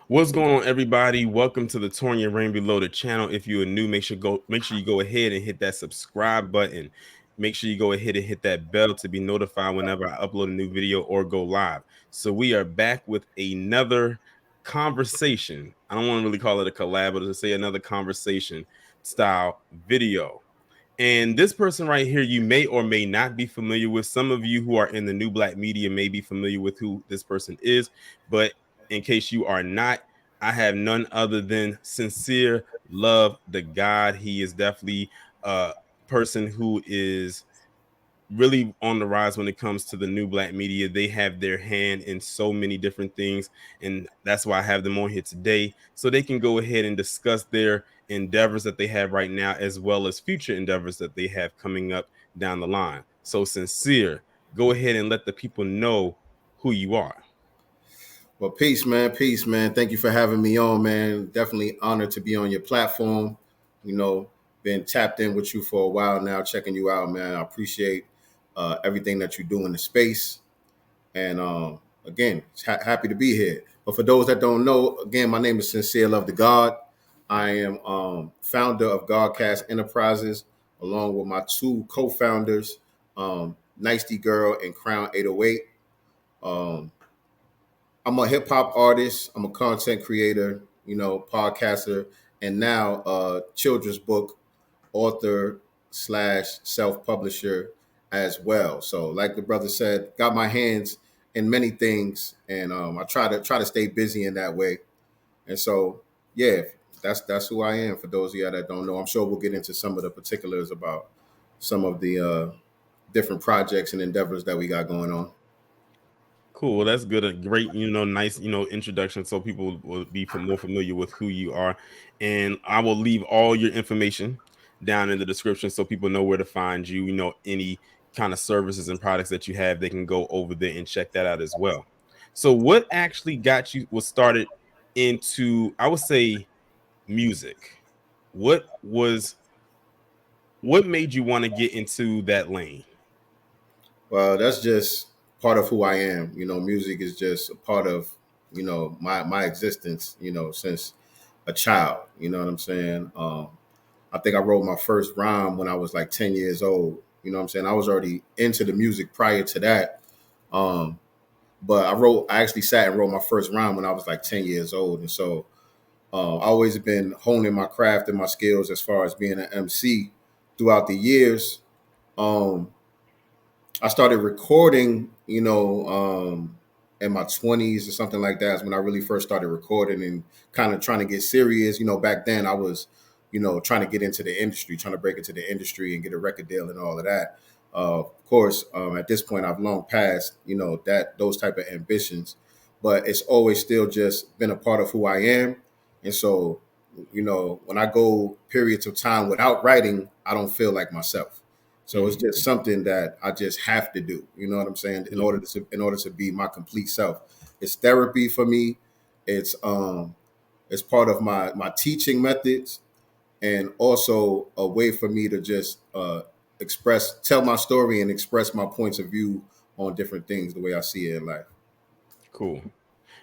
What's going on, everybody? Welcome to the Tonya Rain Reloaded channel. If you are new, make sure you go ahead and hit that subscribe button. Make sure you go ahead and hit that bell to be notified whenever I upload a new video or go live. So we are back with another conversation. I don't want to really call it a collab, but to say another conversation style video. And this person right here, you may or may not be familiar with. Some of you who are in the new black media may be familiar with who this person is. But in case you are not, I have none other than Sincere Love the God. He is definitely a person who is really on the rise when it comes to the new black media. They have their hand in so many different things, and that's why I have them on here today, so they can go ahead and discuss their endeavors that they have right now, as well as future endeavors that they have coming up down the line. So Sincere, go ahead and let the people know who you are. Well, peace, man. Peace, man. Thank you for having me on, man. Definitely honored to be on your platform. You know, been tapped in with you for a while now, checking you out, man. I appreciate everything that you do in the space. And again, happy to be here. But for those that don't know, again, my name is Sincere Love the God. I am founder of Godcast Enterprises, along with my two co-founders, Nicety Girl and Crown 808. Um, I'm a hip hop artist. I'm a content creator, podcaster, and now a children's book author slash self publisher as well. So, like the brother said, got my hands in many things, and I try to stay busy in that way. And so, yeah, that's who I am. For those of you that don't know, I'm sure we'll get into some of the particulars about some of the different projects and endeavors that we got going on. Cool. Well, that's good. A great, nice, introduction, so people will be more familiar with who you are. And I will leave all your information down in the description so people know where to find you. Any kind of services and products that you have, they can go over there and check that out as well. So, what actually got you was started into, I would say, music? What was what made you want to get into that lane? Well, that's just part of who I am. Music is just a part of, my existence, since a child. You know what I'm saying? I think I wrote my first rhyme when I was like 10 years old. You know what I'm saying? I was already into the music prior to that. Um, but I actually sat and wrote my first rhyme when I was like 10 years old. And so I always been honing my craft and my skills as far as being an MC throughout the years. Um, I started recording, in my 20s or something like that is when I really first started recording and kind of trying to get serious. Back then I was, trying to get into the industry, trying to break into the industry and get a record deal and all of that. Of course, at this point, I've long passed, those type of ambitions, but it's always still just been a part of who I am. And so, when I go periods of time without writing, I don't feel like myself. So it's just something that I just have to do. You know what I'm saying? In order to be my complete self. It's therapy for me. It's part of my teaching methods, and also a way for me to just tell my story and express my points of view on different things the way I see it in life. Cool.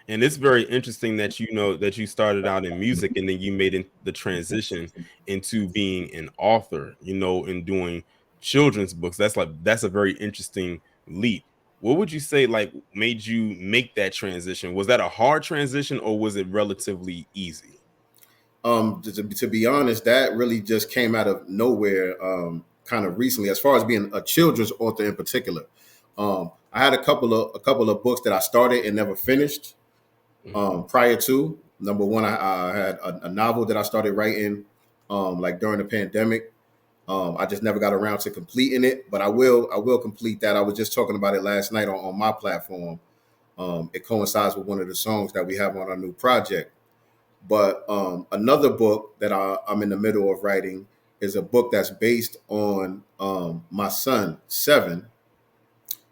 And it's very interesting that that you started out in music and then you made the transition into being an author, and doing children's books. That's a very interesting leap. What would you say like made you make that transition? Was that a hard transition or was it relatively easy? To be honest, that really just came out of nowhere, kind of recently. As far as being a children's author in particular, I had a couple of books that I started and never finished. Prior to number one, I had a novel that I started writing, like during the pandemic. I just never got around to completing it, but I will complete that. I was just talking about it last night on my platform. It coincides with one of the songs that we have on our new project. But another book that I'm in the middle of writing is a book that's based on my son Seven.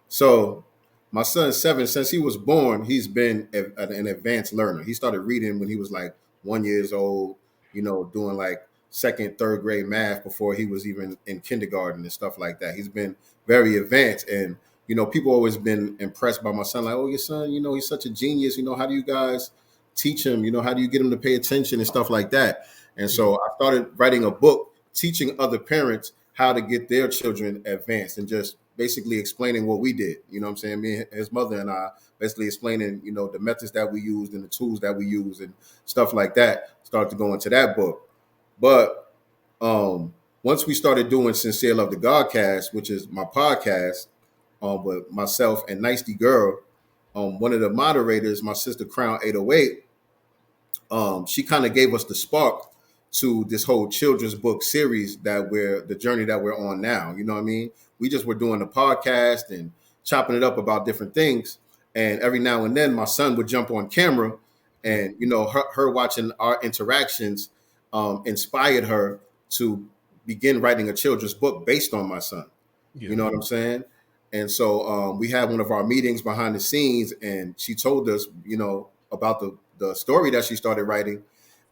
So my son Seven, since he was born, he's been an advanced learner. He started reading when he was like 1 years old. Doing like second, third grade math before he was even in kindergarten and stuff like that. He's been very advanced, and people always been impressed by my son. Like, oh, your son, he's such a genius. How do you guys teach them, how do you get them to pay attention and stuff like that. And so I started writing a book teaching other parents how to get their children advanced and just basically explaining what we did. You know what I'm saying? Me and his mother and I basically explaining, the methods that we used and the tools that we use and stuff like that. Started to go into that book. But once we started doing Sincere Love the Godcast, which is my podcast, with myself and Nicety Girl, one of the moderators, my sister Crown 808, she kind of gave us the spark to this whole children's book series the journey that we're on now. You know what I mean? We just were doing the podcast and chopping it up about different things. And every now and then my son would jump on camera and, her watching our interactions inspired her to begin writing a children's book based on my son. Yeah. You know what I'm saying? And so we had one of our meetings behind the scenes, and she told us, about the story that she started writing.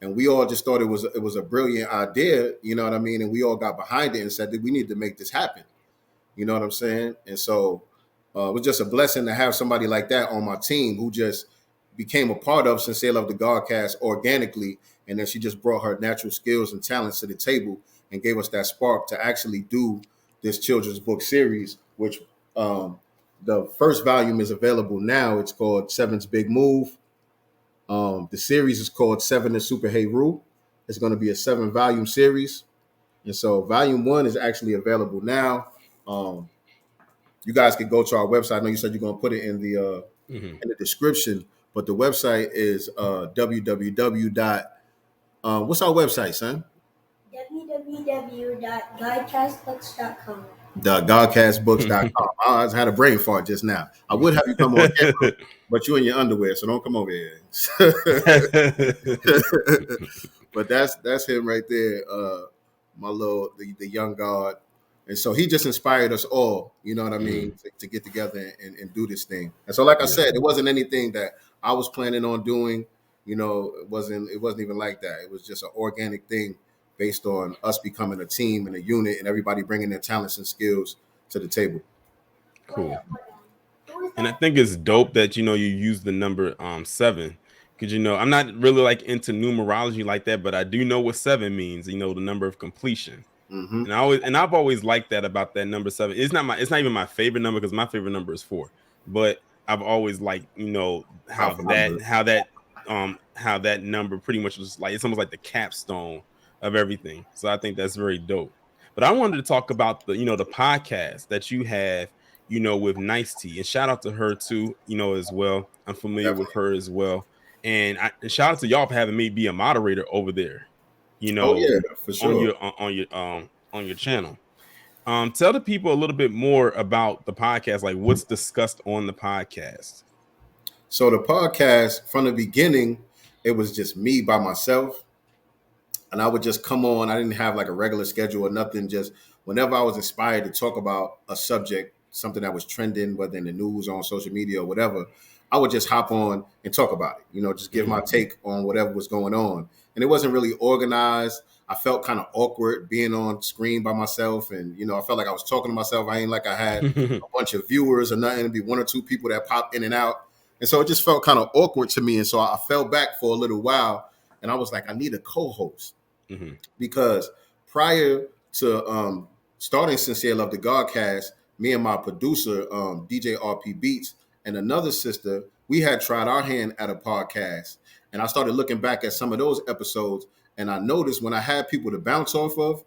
And we all just thought it was a brilliant idea, you know what I mean? And we all got behind it and said that we need to make this happen. You know what I'm saying? And so it was just a blessing to have somebody like that on my team who just became a part of Sincere Love the Godcast organically. And then she just brought her natural skills and talents to the table and gave us that spark to actually do this children's book series, which the first volume is available now. It's called Seven's Big Move. The series is called Seven and Super Hey Roo. It's going to be a 7-volume series. And so volume 1 is actually available now. You guys can go to our website. I know you said you're going to put it in the in the description, but the website is www. What's our website, son? www.godcastbooks.com. Godcastbooks.com. I had a brain fart just now. I would have you come on camera, but you're in your underwear, so don't come over here. But that's him right there, my little the young God. And so he just inspired us all, you know what I mean, to get together and do this thing. And so, like I said, it wasn't anything that I was planning on doing. It wasn't even like that. It was just an organic thing based on us becoming a team and a unit and everybody bringing their talents and skills to the table. Cool. And I think it's dope that, you use the number 7. Because, I'm not really like into numerology like that, but I do know what 7 means, the number of completion. And I've always liked that about that number 7. It's not even my favorite number, because my favorite number is 4. But I've always liked, how that number pretty much was like, it's almost like the capstone of everything. So I think that's very dope. But I wanted to talk about the the podcast that you have, with Nicety, and shout out to her too, as well. I'm familiar with her as well, and shout out to y'all for having me be a moderator over there. Oh yeah, for sure. on your channel. Tell the people a little bit more about the podcast, like what's discussed on the podcast. So the podcast, from the beginning, it was just me by myself. And I would just come on. I didn't have like a regular schedule or nothing. Just whenever I was inspired to talk about a subject, something that was trending, whether in the news or on social media or whatever, I would just hop on and talk about it, just give my take on whatever was going on. And it wasn't really organized. I felt kind of awkward being on screen by myself. And, I felt like I was talking to myself. I ain't like I had a bunch of viewers or nothing. It'd be 1 or 2 people that pop in and out. And so it just felt kind of awkward to me. And so I fell back for a little while and I was like, I need a co-host. Because prior to starting Sincere Love the Godcast, me and my producer, DJ RP Beats, and another sister, we had tried our hand at a podcast. And I started looking back at some of those episodes, and I noticed when I had people to bounce off of,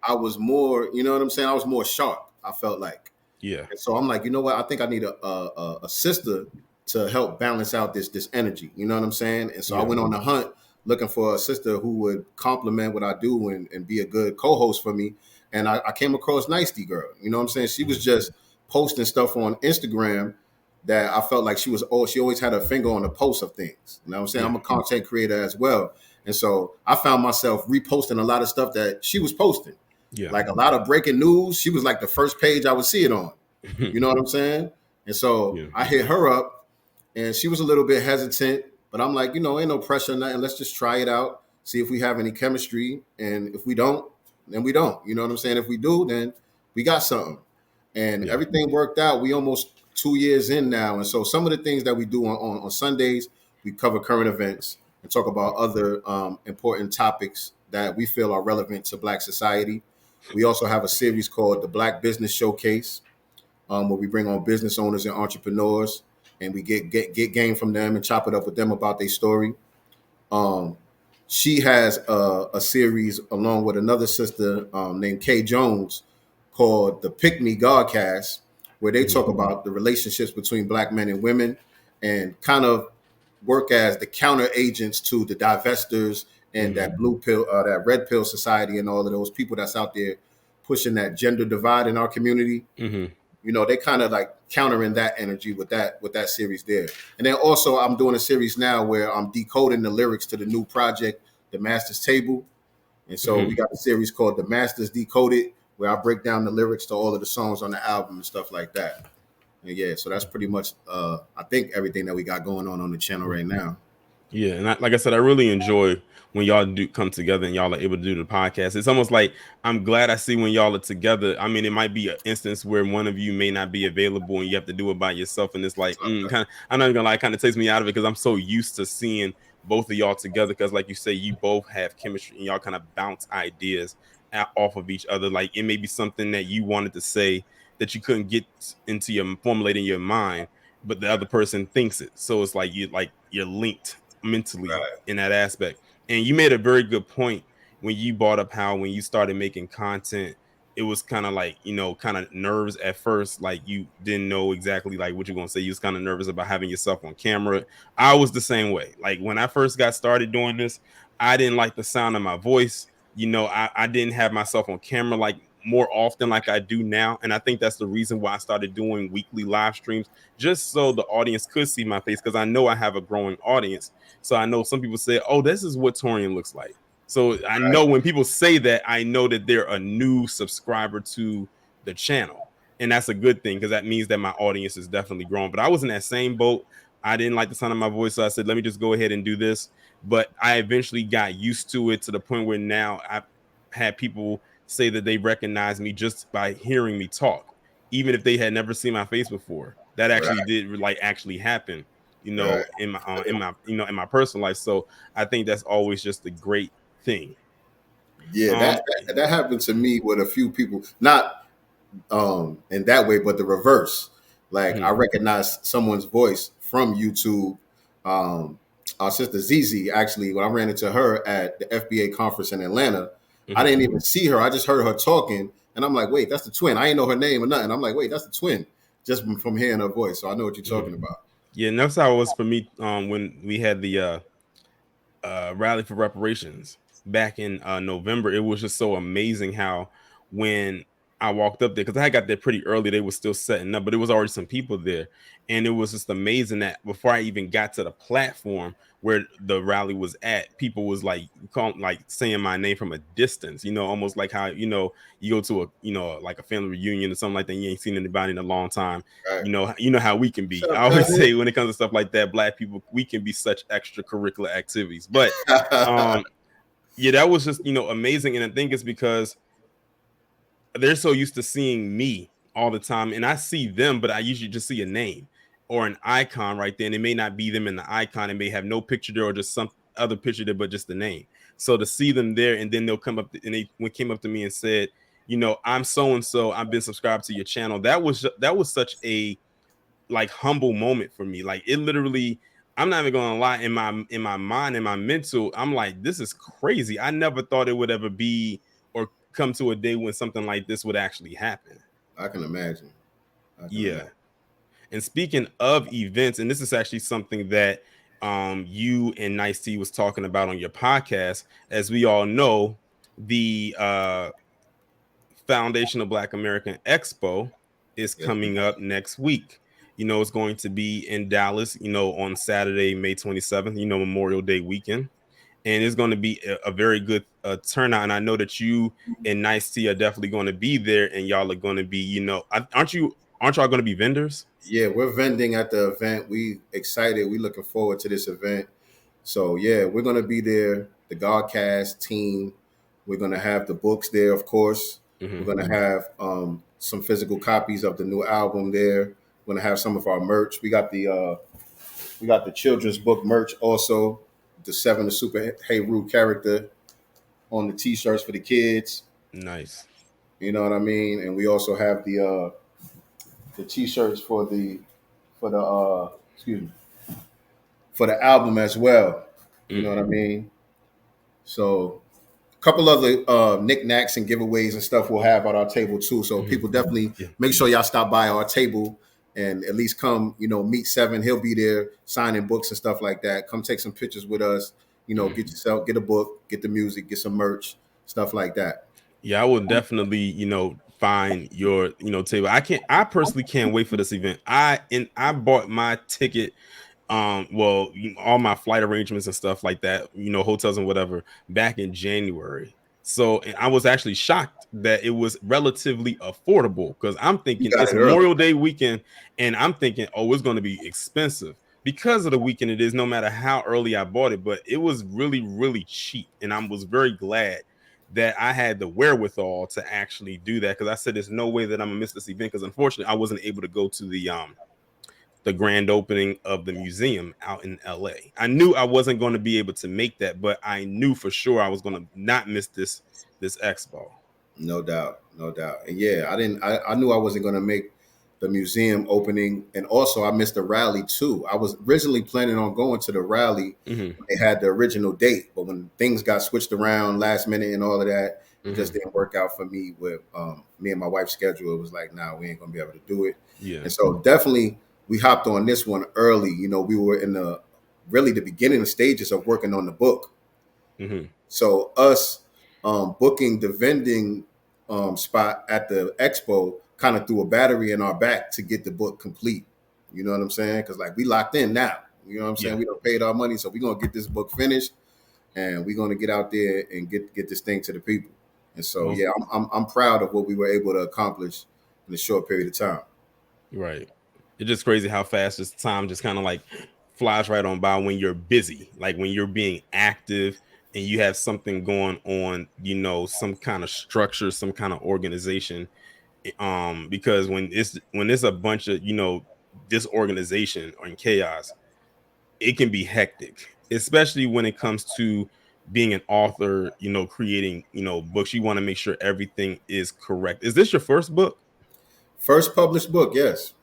I was more, you know what I'm saying? I was more sharp, I felt like. Yeah. And so I'm like, you know what? I think I need a sister to help balance out this energy. You know what I'm saying? And so I went on the hunt looking for a sister who would complement what I do and be a good co-host for me. And I came across Nicety Girl. You know what I'm saying? She was just posting stuff on Instagram that I felt like she always had her finger on the pulse of things. You know what I'm saying? I'm a content creator as well. And so I found myself reposting a lot of stuff that she was posting. Yeah. Like a lot of breaking news. She was like the first page I would see it on. You know what I'm saying? And so I hit her up and she was a little bit hesitant. But I'm like, ain't no pressure, nothing. Let's just try it out, see if we have any chemistry. And if we don't, then we don't. You know what I'm saying? If we do, then we got something. And everything worked out. We almost 2 years in now. And so some of the things that we do on Sundays, We cover current events and talk about other important topics that we feel are relevant to Black society. We also have a series called the Black Business Showcase, where we bring on business owners and entrepreneurs, and we get game from them and chop it up with them about their story. Um, she has a series along with another sister named Kay Jones called the Pick Me Godcast, where they talk about the relationships between Black men and women and kind of work as the counter agents to the divestors and that blue pill, that red pill society, and all of those people that's out there pushing that gender divide in our community. You know, they kind of like countering that energy with that series there. And then also I'm doing a series now where I'm decoding the lyrics to the new project, The Master's Table. And so we got a series called The Masters Decoded, where I break down the lyrics to all of the songs on the album and stuff like that. And yeah, so that's pretty much I think everything that we got going on the channel right now. Yeah, and like I said, I really enjoy when y'all do come together and y'all are able to do the podcast. It's almost like I'm glad I see when y'all are together. I mean, it might be an instance where one of you may not be available and you have to do it by yourself, and it's like kind of, I'm not gonna lie, kind of takes me out of it because I'm so used to seeing both of y'all together. Because like you say, you both have chemistry and y'all kind of bounce ideas off of each other. Like it may be something that you wanted to say that you couldn't get into your formulate in your mind, but the other person thinks it. So it's like you're linked mentally in that aspect. And you made a very good point when you brought up how when you started making content, it was kind of like, you know, kind of nerves at first, like you didn't know exactly like what you're gonna say. You was kind of nervous about having yourself on camera. I was the same way. Like when I first got started doing this, I didn't like the sound of my voice. You know, I didn't have myself on camera like more often like I do now. And I think that's the reason why I started doing weekly live streams, just so the audience could see my face, because I know I have a growing audience. So I know some people say, oh, this is what Torian looks like. So I know when people say that, I know that they're a new subscriber to the channel. And that's a good thing, because that means that my audience is definitely growing. But I was in that same boat. I didn't like the sound of my voice. So I said, let me just go ahead and do this. But I eventually got used to it to the point where now I've had people say that they recognize me just by hearing me talk, even if they had never seen my face before. That actually did like actually happen, you know, in my personal life. So I think that's always just a great thing. Yeah, that happened to me with a few people, not in that way, but the reverse. Like I recognized someone's voice from YouTube. Our sister Zizi, actually, when I ran into her at the FBA conference in Atlanta, I didn't even see her. I just heard her talking, and I'm like, wait, that's the twin. I ain't know her name or nothing. I'm like, wait, that's the twin, just from hearing her voice. So I know what you're talking about. Yeah, and that's how it was for me when we had the rally for reparations back in November. It was just so amazing how when I walked up there, because I got there pretty early, they were still setting up, but it was already some people there. And it was just amazing that before I even got to the platform where the rally was at, people was like saying my name from a distance, you know, almost like how, you know, you go to a, you know, like a family reunion or something like that, you ain't seen anybody in a long time. You know how we can be. I always say when it comes to stuff like that, Black people, we can be such extracurricular activities. But yeah, that was just, you know, amazing. And I think it's because they're so used to seeing me all the time, and I see them, but I usually just see a name or an icon right there, and it may not be them in the icon. It may have no picture there or just some other picture there, but just the name. So to see them there, and then they'll come up and they came up to me and said, you know, I'm so and so, I've been subscribed to your channel. That was such a like humble moment for me. Like it literally, I'm not even gonna lie, in my mind, in my mental, I'm like, this is crazy. I never thought it would ever be or come to a day when something like this would actually happen. I can imagine. Imagine. And speaking of events, and this is actually something that you and Nice T was talking about on your podcast. As we all know, the Foundational Black American Expo is coming up next week. You know, it's going to be in Dallas, you know, on Saturday, May 27th, you know, Memorial Day weekend. And it's going to be a very good turnout. And I know that you and Nice T are definitely going to be there, and y'all are going to be, you know, aren't y'all going to be vendors? Yeah, we're vending at the event. We excited. We looking forward to this event. So yeah, we're going to be there. The Godcast team. We're going to have the books there, of course. We're going to have some physical copies of the new album there. We're going to have some of our merch. We got the We got the children's book merch also. The Seven the Super Hey character on the t-shirts for the kids. Nice. You know what I mean? And we also have the t-shirts for the excuse me, for the album as well. You know what I mean? So a couple other knickknacks and giveaways and stuff we'll have at our table too. So people definitely make sure y'all stop by our table and at least come, meet Seven. He'll be there signing books and stuff like that. Come take some pictures with us. Get a book, get the music, get some merch, stuff like that. Yeah, I will definitely, find your, table. I personally can't wait for this event. I bought my ticket, all my flight arrangements and stuff like that, hotels and whatever, back in January. So, and I was actually shocked that it was relatively affordable because I'm thinking it's Memorial Day weekend, and I'm thinking, oh, it's going to be expensive because of the weekend it is, no matter how early I bought it. But it was really, really cheap, and I was very glad that I had the wherewithal to actually do that, because I said there's no way that I'm gonna miss this event, because unfortunately I wasn't able to go to the grand opening of the museum out in LA. I knew I wasn't going to be able to make that, but I knew for sure I was going to not miss this expo. No doubt. And yeah, I knew I wasn't going to make the museum opening, and also I missed the rally too. I was originally planning on going to the rally. They had the original date, but when things got switched around last minute and all of that, it just didn't work out for me with me and my wife's schedule. It was like, nah, we ain't gonna be able to do it. Yeah. And so definitely we hopped on this one early. We were in the beginning stages of working on the book. So us booking the vending spot at the expo kind of threw a battery in our back to get the book complete. You know what I'm saying? Because like we locked in now. You know what I'm saying? We don't paid our money, so we're gonna get this book finished, and we're gonna get out there and get this thing to the people. And so yeah, I'm proud of what we were able to accomplish in a short period of time. Right. It's just crazy how fast this time just kind of like flies right on by when you're busy, like when you're being active and you have something going on, some kind of structure, some kind of organization. Because when it's a bunch of disorganization or in chaos, it can be hectic, especially when it comes to being an author, creating books. You want to make sure everything is correct. Is this your first book? First published book, yes.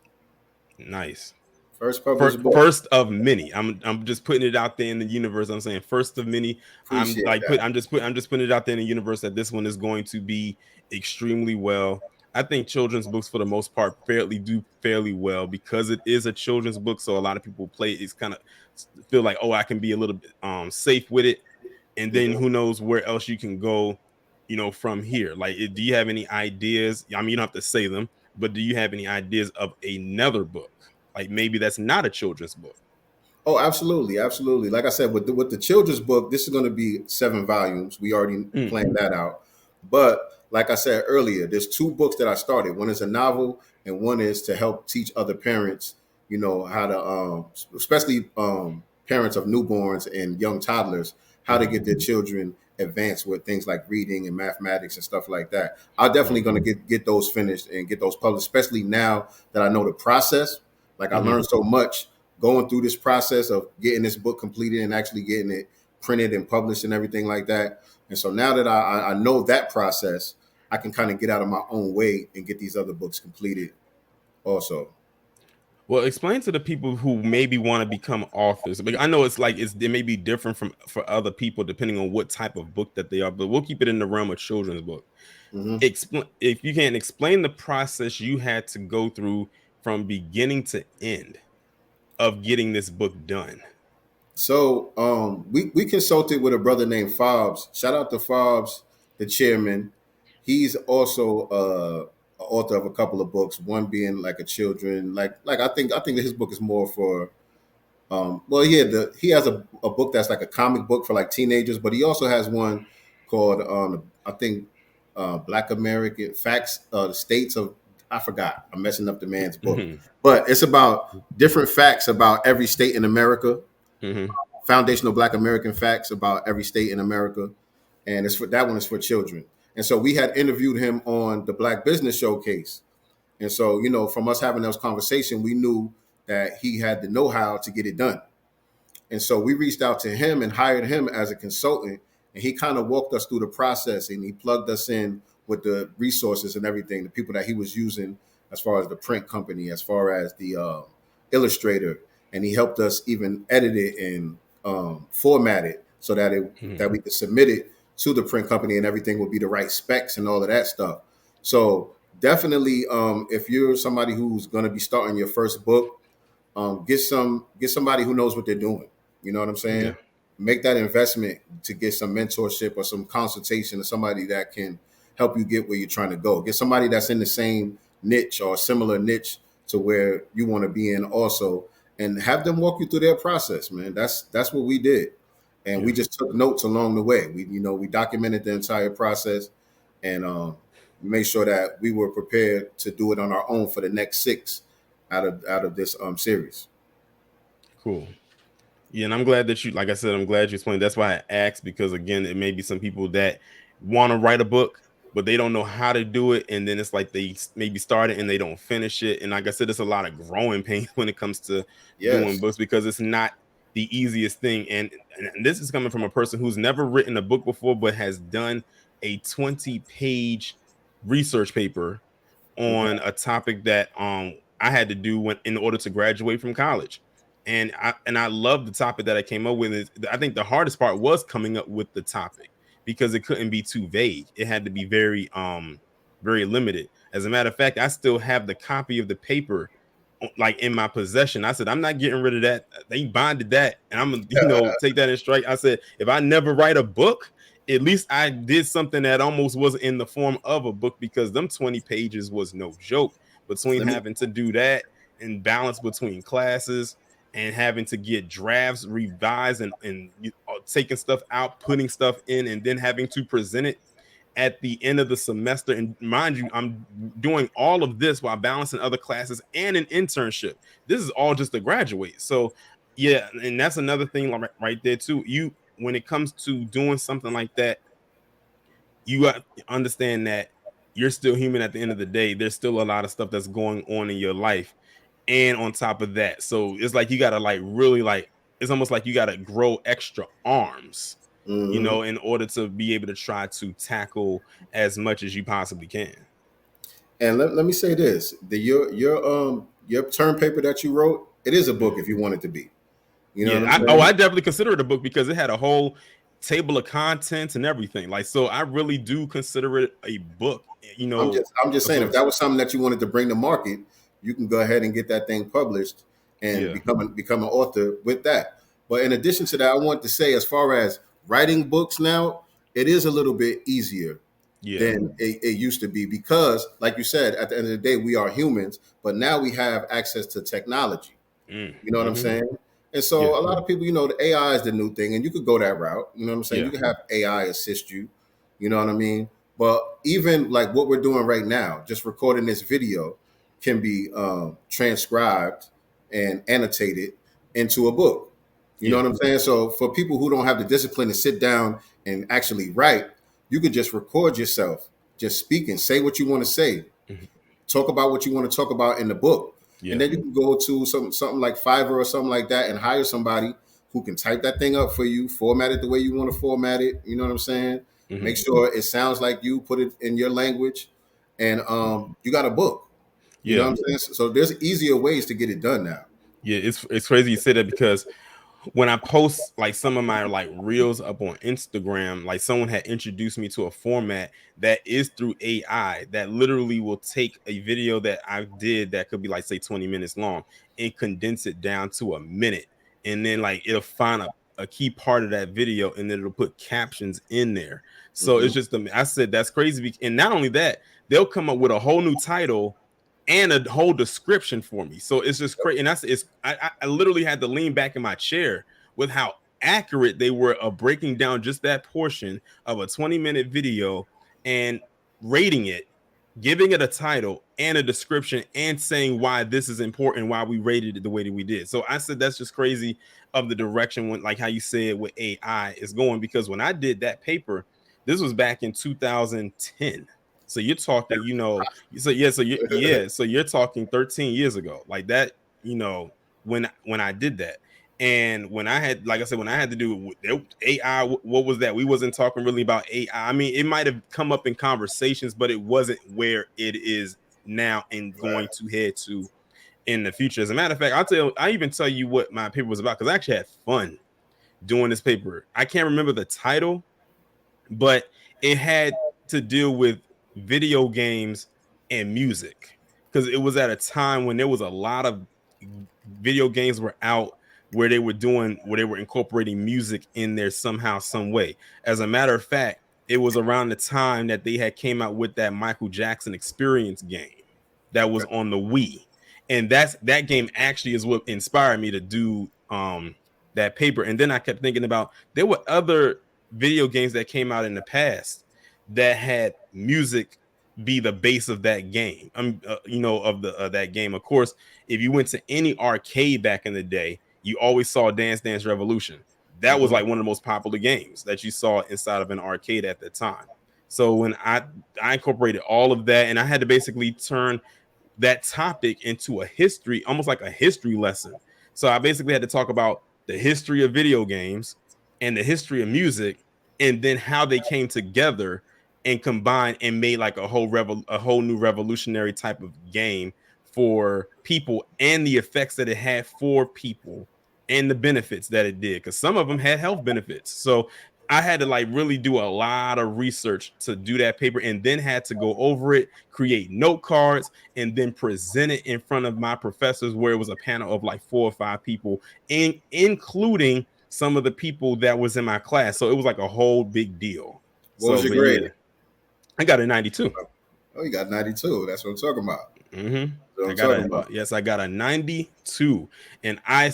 Nice. First published book. First of many. I'm just putting it out there in the universe. I'm saying first of many. I'm just putting it out there in the universe that this one is going to be extremely well. I think children's books for the most part do fairly well because it is a children's book. So a lot of people kind of feel like, oh, I can be a little bit safe with it. And then who knows where else you can go, from here. Like, do you have any ideas? I mean, you don't have to say them, but do you have any ideas of another book? Like maybe that's not a children's book. Oh, absolutely. Like I said, with the children's book, this is going to be 7 volumes. We already planned that out. But like I said earlier, there's 2 books that I started. One is a novel, and one is to help teach other parents, how to, especially parents of newborns and young toddlers, how to get their children advanced with things like reading and mathematics and stuff like that. I'm definitely going to get those finished and get those published, especially now that I know the process. Like I learned so much going through this process of getting this book completed and actually getting it printed and published and everything like that. And so now that I know that process, I can kind of get out of my own way and get these other books completed also. Well, explain to the people who maybe want to become authors. I know it may be different for other people depending on what type of book that they are, but we'll keep it in the realm of children's book. If you can explain the process you had to go through from beginning to end of getting this book done. So we consulted with a brother named Fobbs. Shout out to Fobbs, the chairman. He's also an author of a couple of books. One being like a children, like I think that his book is more for. He has a book that's like a comic book for like teenagers, but he also has one called Black American Facts, the States of. I forgot. I'm messing up the man's book, but it's about different facts about every state in America. Foundational Black American facts about every state in America, and that one is for children. And so we had interviewed him on the Black Business Showcase, and so from us having those conversations, we knew that he had the know-how to get it done. And so we reached out to him and hired him as a consultant, and he kind of walked us through the process, and he plugged us in with the resources and everything, the people that he was using as far as the print company, as far as the illustrator, and he helped us even edit it and format it so that that we could submit it to the print company and everything would be the right specs and all of that stuff. So definitely, if you're somebody who's going to be starting your first book, get somebody who knows what they're doing. You know what I'm saying? Yeah. Make that investment to get some mentorship or some consultation or somebody that can help you get where you're trying to go. Get somebody that's in the same niche or similar niche to where you want to be in also, and have them walk you through their process, man. That's what we did. And we just took notes along the way. We documented the entire process, and we made sure that we were prepared to do it on our own for the next 6 out of this series. Cool. Yeah, and I'm glad that you, like I said, I'm glad you explained. That's why I asked, because again, it may be some people that want to write a book, but they don't know how to do it, and then it's like they maybe start it and they don't finish it. And like I said, there's a lot of growing pain when it comes to doing books, because it's not the easiest thing. And this is coming from a person who's never written a book before, but has done a 20-page research paper on a topic that I had to do in order to graduate from college. And I love the topic that I came up with. I think the hardest part was coming up with the topic, because it couldn't be too vague. It had to be very limited. As a matter of fact, I still have the copy of the paper like in my possession. I said, I'm not getting rid of that. They bonded that, and I'm gonna take that in strike. I said, if I never write a book, at least I did something that almost was in the form of a book, because them 20 pages was no joke. Between having to do that and balance between classes and having to get drafts revised and taking stuff out, putting stuff in, and then having to present it at the end of the semester. And mind you, I'm doing all of this while balancing other classes and an internship. This is all just to graduate. So yeah, and that's another thing right there too. When it comes to doing something like that, you got to understand that you're still human at the end of the day. There's still a lot of stuff that's going on in your life. And on top of that, so it's like you gotta it's almost like you gotta grow extra arms, in order to be able to try to tackle as much as you possibly can. And let me say this: your term paper that you wrote, it is a book if you want it to be. You know what I'm saying? I definitely consider it a book, because it had a whole table of contents and everything. Like, so I really do consider it a book. I'm just saying, if that was something that you wanted to bring to market, you can go ahead and get that thing published and become an author with that. But in addition to that, I want to say, as far as writing books now, it is a little bit easier than it used to be, because, like you said, at the end of the day, we are humans, but now we have access to technology. You know what I'm saying? And so a lot of people, the AI is the new thing, and you could go that route. You know what I'm saying? You can have AI assist you. You know what I mean? But even like what we're doing right now, just recording this video, can be transcribed and annotated into a book. You know what I'm saying? So for people who don't have the discipline to sit down and actually write, you could just record yourself, just speaking, say what you want to say, talk about what you want to talk about in the book. And then you can go to something like Fiverr or something like that and hire somebody who can type that thing up for you, format it the way you want to format it. You know what I'm saying? Make sure it sounds like you, put it in your language, and you got a book. You know what I'm saying? So there's easier ways to get it done now. Yeah, it's crazy you say that, because when I post like some of my like reels up on Instagram, like someone had introduced me to a format that is through AI that literally will take a video that I did that could be like, say, 20 minutes long, and condense it down to a minute. And then like it'll find a key part of that video, and then it'll put captions in there. So it's just, I said, that's crazy. And not only that, they'll come up with a whole new title and a whole description for me. So it's just crazy. And I literally had to lean back in my chair with how accurate they were of breaking down just that portion of a 20-minute video and rating it, giving it a title and a description, and saying why this is important, why we rated it the way that we did. So I said, that's just crazy of the direction, when, like how you said, with AI is going, because when I did that paper, this was back in 2010. So you're talking, so you're talking 13 years ago, like that, when I did that. And when I had, like I said, when I had to do AI, what was that? We wasn't talking really about AI. I mean, it might have come up in conversations, but it wasn't where it is now and going to head to in the future. As a matter of fact, I even tell you what my paper was about, because I actually had fun doing this paper. I can't remember the title, but it had to deal with video games and music, because it was at a time when there was a lot of video games were out where they were incorporating music in there somehow, some way. As a matter of fact, it was around the time that they had came out with that Michael Jackson Experience game that was on the Wii. And that game actually is what inspired me to do that paper. And then I kept thinking about, there were other video games that came out in the past that had music be the base of that game. Of that game. Of course, if you went to any arcade back in the day, you always saw Dance Dance Revolution. That was like one of the most popular games that you saw inside of an arcade at the time. So when I incorporated all of that, and I had to basically turn that topic into a history, almost like a history lesson. So I basically had to talk about the history of video games and the history of music, and then how they came together and combined and made like a whole new revolutionary type of game for people, and the effects that it had for people and the benefits that it did, because some of them had health benefits. So I had to like really do a lot of research to do that paper, and then had to go over it, create note cards, and then present it in front of my professors, where it was a panel of like 4 or 5 people, including some of the people that was in my class. So it was like a whole big deal. What was your grade? Yeah, I got a 92. Oh, you got 92. That's what I'm talking about. I got a 92, and I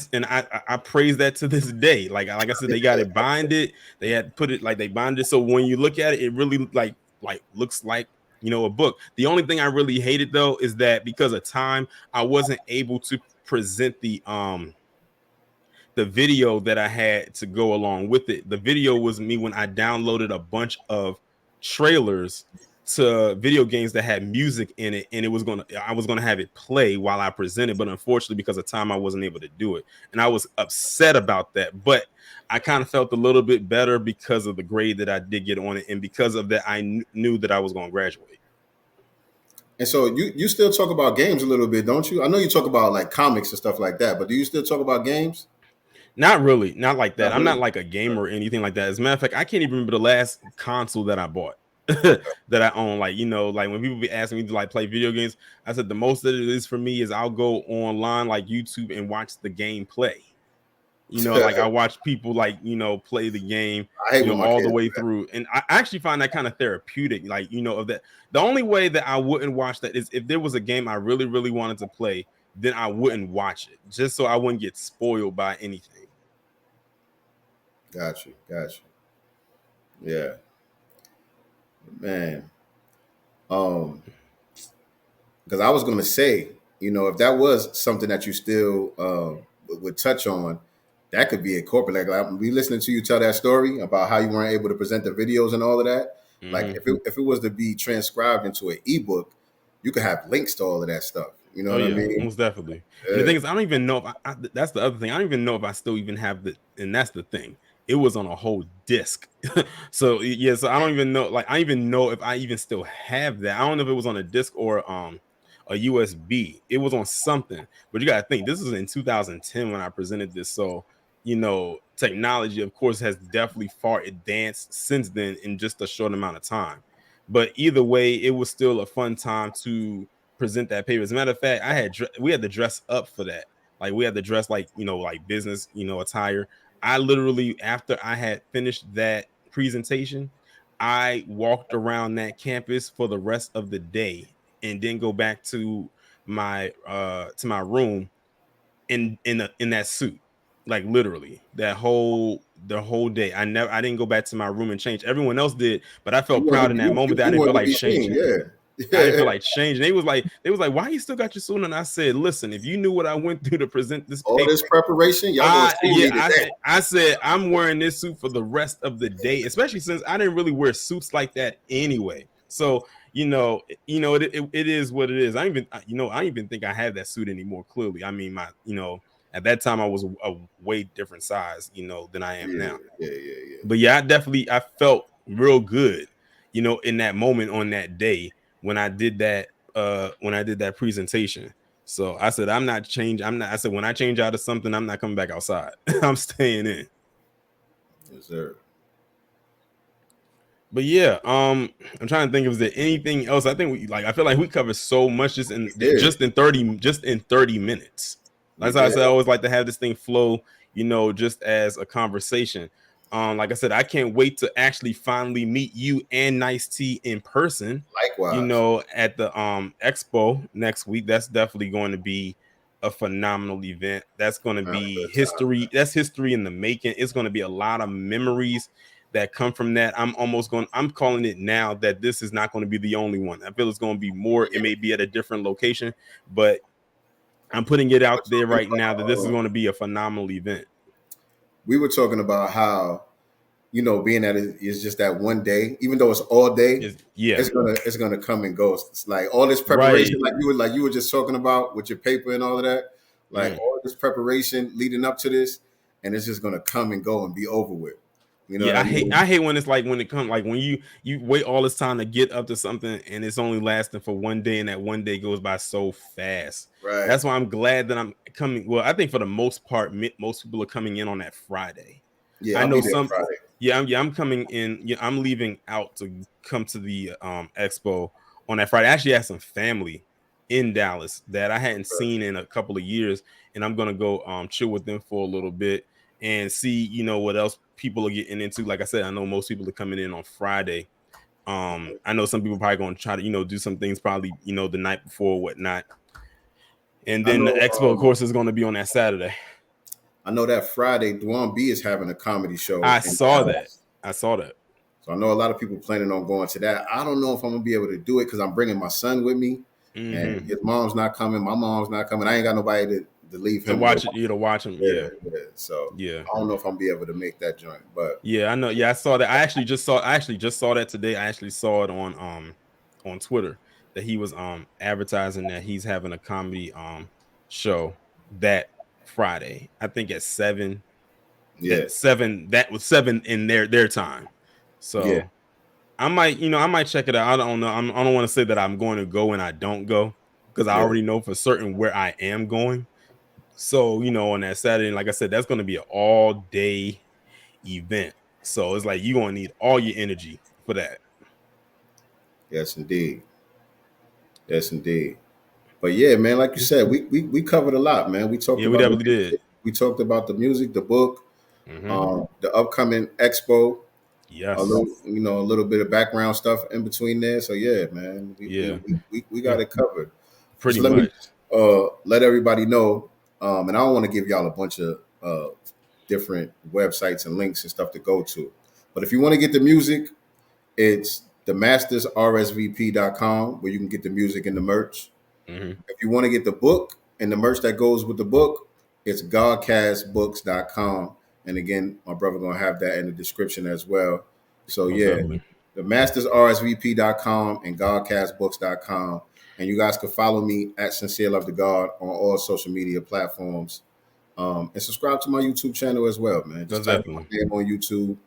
praise that to this day. Like I said, they got it binded. They had put it like they binded it, so when you look at it, it really like looks like, you know, a book. The only thing I really hated though is that because of time, I wasn't able to present the video that I had to go along with it. The video was me when I downloaded a bunch of trailers to video games that had music in it, and I was gonna have it play while I presented, but unfortunately because of time I wasn't able to do it, and I was upset about that. But I kind of felt a little bit better because of the grade that I did get on it, and because of that I knew that I was going to graduate. And so you still talk about games a little bit, don't you? I know you talk about like comics and stuff like that, but do you still talk about games? Not really, not like that. I'm not like a gamer or anything like that. As a matter of fact, I can't even remember the last console that I bought. That I own. Like, you know, like when people be asking me to like play video games, I said the most that it is for me is I'll go online like YouTube and watch the game play. You know, like I watch people like, you know, play the game, all the way through, and I actually find that kind of therapeutic. Like, you know, of that. The only way that I wouldn't watch that is if there was a game I really, really wanted to play, then I wouldn't watch it, just so I wouldn't get spoiled by anything. Got you. Yeah. Man, because I was going to say, you know, if that was something that you still would touch on, that could be incorporated. Like we listening to you tell that story about how you weren't able to present the videos and all of that. Mm-hmm. Like if it was to be transcribed into an ebook, you could have links to all of that stuff. You know what I mean? Most definitely. Yeah. The thing is, I don't even know if that's the other thing. I don't even know if I still even have and that's the thing. It was on a whole disc. So yeah, so I don't even know. Like I don't even know if I even still have that. I don't know if it was on a disc or a USB. It was on something. But you gotta think, this is in 2010 when I presented this. So, you know, technology, of course, has definitely far advanced since then in just a short amount of time. But either way, it was still a fun time to present that paper. As a matter of fact, we had to dress up for that. Like we had to dress like, you know, like business, you know, attire. I literally, after I had finished that presentation, I walked around that campus for the rest of the day and then go back to my room in that suit. Like literally the whole day. I didn't go back to my room and change. Everyone else did, but I felt proud in that moment that I didn't feel like changing. I didn't feel like changing. They was like, why you still got your suit? And I said, listen, if you knew what I went through to present this all this preparation, I said I'm wearing this suit for the rest of the day, especially since I didn't really wear suits like that anyway. So you know, it is what it is. I don't even think I have that suit anymore. Clearly, I mean, At that time, I was a way different size, than I am now. Yeah. But yeah, I felt real good, in that moment on that day when I did that presentation. So I said, I said, when I change out of something, I'm not coming back outside. I'm staying in. Yes, sir. But yeah, I'm trying to think if there anything else. I think I feel like we covered so much just in 30 minutes. That's how I said I always like to have this thing flow, just as a conversation. Like I said, I can't wait to actually finally meet you and Nice T in person. Likewise. At the expo next week. That's definitely going to be a phenomenal event. That's going to be history. That's history in the making. It's going to be a lot of memories that come from that. I'm calling it now that this is not going to be the only one. I feel it's going to be more. It may be at a different location, but I'm putting it out there right now that this is going to be a phenomenal event. We were talking about how, being that it's just that one day, even though it's all day, it's gonna come and go. It's like all this preparation, right. like you were just talking about with your paper and all of that, all this preparation leading up to this, and it's just gonna come and go and be over with. I hate when it's like when it comes, like when you wait all this time to get up to something and it's only lasting for one day, and that one day goes by so fast. Right. That's why I'm glad that I'm coming. Well, I think for the most part, most people are coming in on that Friday. Yeah, I know some. Friday. Yeah, I'm coming in. Yeah, I'm leaving out to come to the expo on that Friday. I actually have some family in Dallas that I hadn't seen in a couple of years, and I'm gonna go chill with them for a little bit and see, what else people are getting into. Like I said, I know most people are coming in on Friday. I know some people probably going to try to, do some things probably, the night before or whatnot. And then the expo, of course, is going to be on that Saturday. I know that Friday, Dwan B is having a comedy show. I saw that. So I know a lot of people planning on going to that. I don't know if I'm going to be able to do it because I'm bringing my son with me. Mm-hmm. And his mom's not coming. My mom's not coming. I ain't got nobody to leave him to watch him. Yeah. So I don't know if I'm be able to make that joint, but yeah, I know. Yeah, I saw that. I actually just saw that today. I actually saw it on Twitter that he was advertising that he's having a comedy show that Friday. I think at 7. Yeah, 7. That was 7 in their time. So I might check it out. I don't know. I don't want to say that I'm going to go and I don't go because I already know for certain where I am going. So, on that Saturday, like I said, that's going to be an all-day event. So it's like you're going to need all your energy for that. Yes, indeed. But yeah, man, like you said, we covered a lot, man. We talked. Yeah, we definitely did. We talked about the music, the book, the upcoming expo. Yes. A little bit of background stuff in between there. So yeah, man. We got it covered. Pretty much. Let everybody know. And I don't want to give y'all a bunch of different websites and links and stuff to go to. But if you want to get the music, it's themastersrsvp.com where you can get the music and the merch. Mm-hmm. If you want to get the book and the merch that goes with the book, it's godcastbooks.com. And again, my brother going to have that in the description as well. So the mastersrsvp.com and godcastbooks.com. And you guys can follow me at Sincere Love to God on all social media platforms. And subscribe to my YouTube channel as well, man. Just type my name on YouTube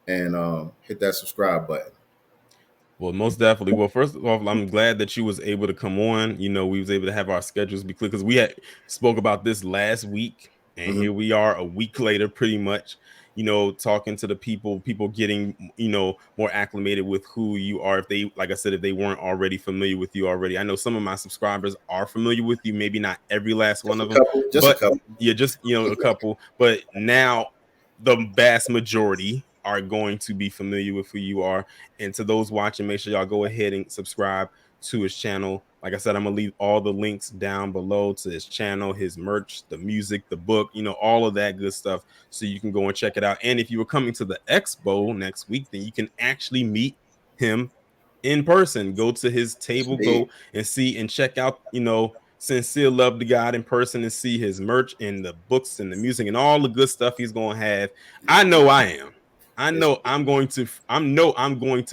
and hit that subscribe button. Well, most definitely. Well, first of all, I'm glad that you was able to come on. We was able to have our schedules be clear because we had spoke about this last week. And here we are a week later, pretty much, talking to the people getting, more acclimated with who you are. If they, like I said, if they weren't already familiar with you already. I know some of my subscribers are familiar with you, maybe not every last one of them. Just a couple. Yeah, just, a couple. But now the vast majority are going to be familiar with who you are. And to those watching, make sure y'all go ahead and subscribe to his channel. Like I said, I'm gonna leave all the links down below to his channel, his merch, the music, the book, all of that good stuff, so you can go and check it out. And if you were coming to the expo next week, then you can actually meet him in person. Go to his table, go and see and check out, Sincere Love to God in person and see his merch and the books and the music and all the good stuff he's gonna have. I know I am. I'm going to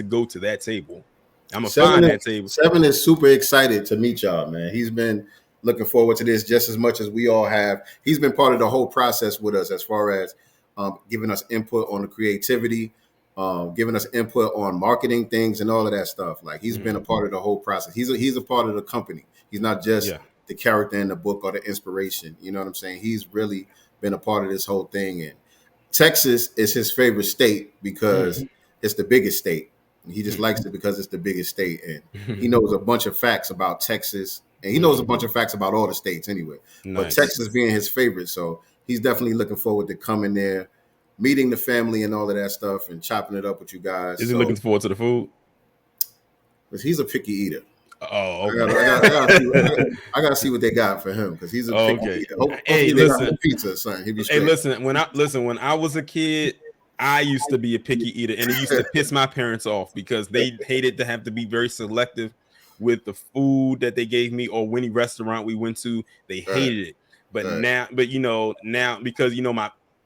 go to that table. I'm gonna find that table. 7 is super excited to meet y'all, man. He's been looking forward to this just as much as we all have. He's been part of the whole process with us as far as giving us input on the creativity, giving us input on marketing things and all of that stuff. Like he's been a part of the whole process. He's a part of the company. He's not just the character in the book or the inspiration. You know what I'm saying? He's really been a part of this whole thing. And Texas is his favorite state because it's the biggest state. He just likes it because it's the biggest state. And he knows a bunch of facts about Texas. And he knows a bunch of facts about all the states anyway. Nice. But Texas being his favorite. So he's definitely looking forward to coming there, meeting the family and all of that stuff and chopping it up with you guys. Is he looking forward to the food? Because he's a picky eater. Oh, okay. I gotta see what they got for him because he's a picky eater. Hey, listen, pizza or something. Hey, listen. When I was a kid, I used to be a picky eater, and it used to piss my parents off because they hated to have to be very selective with the food that they gave me or any restaurant we went to. They hated it. But now because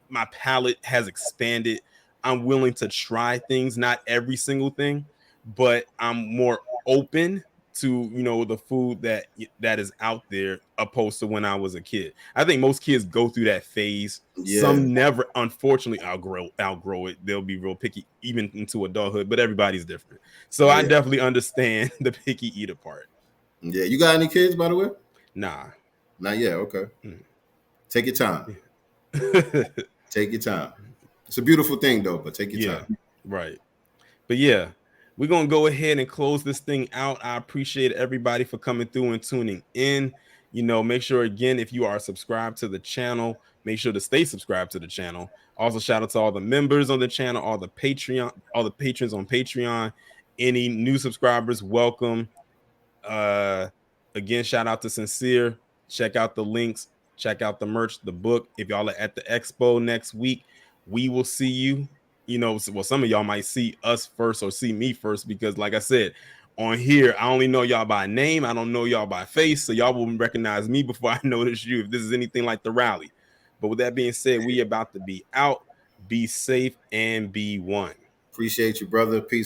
my palate has expanded, I'm willing to try things, not every single thing, but I'm more open to the food that is out there opposed to when I was a kid. I think most kids go through that phase. Some never, unfortunately, outgrow it. They'll be real picky even into adulthood, but everybody's different. So I definitely understand the picky eater part. Yeah, you got any kids, by the way? Nah, not yet. Okay, take your time. Take your time. It's a beautiful thing though, but take your time. Right. But yeah, we're going to go ahead and close this thing out. I appreciate everybody for coming through and tuning in. Make sure, again, if you are subscribed to the channel, make sure to stay subscribed to the channel. Also, shout out to all the members on the channel, all the patrons on Patreon. Any new subscribers, welcome. Again, shout out to Sincere. Check out the links. Check out the merch, the book. If y'all are at the expo next week, we will see you. Some of y'all might see us first or see me first because, like I said, on here, I only know y'all by name. I don't know y'all by face, so y'all will recognize me before I notice you if this is anything like the rally. But with that being said, we about to be out. Be safe and be one. Appreciate you, brother. Peace.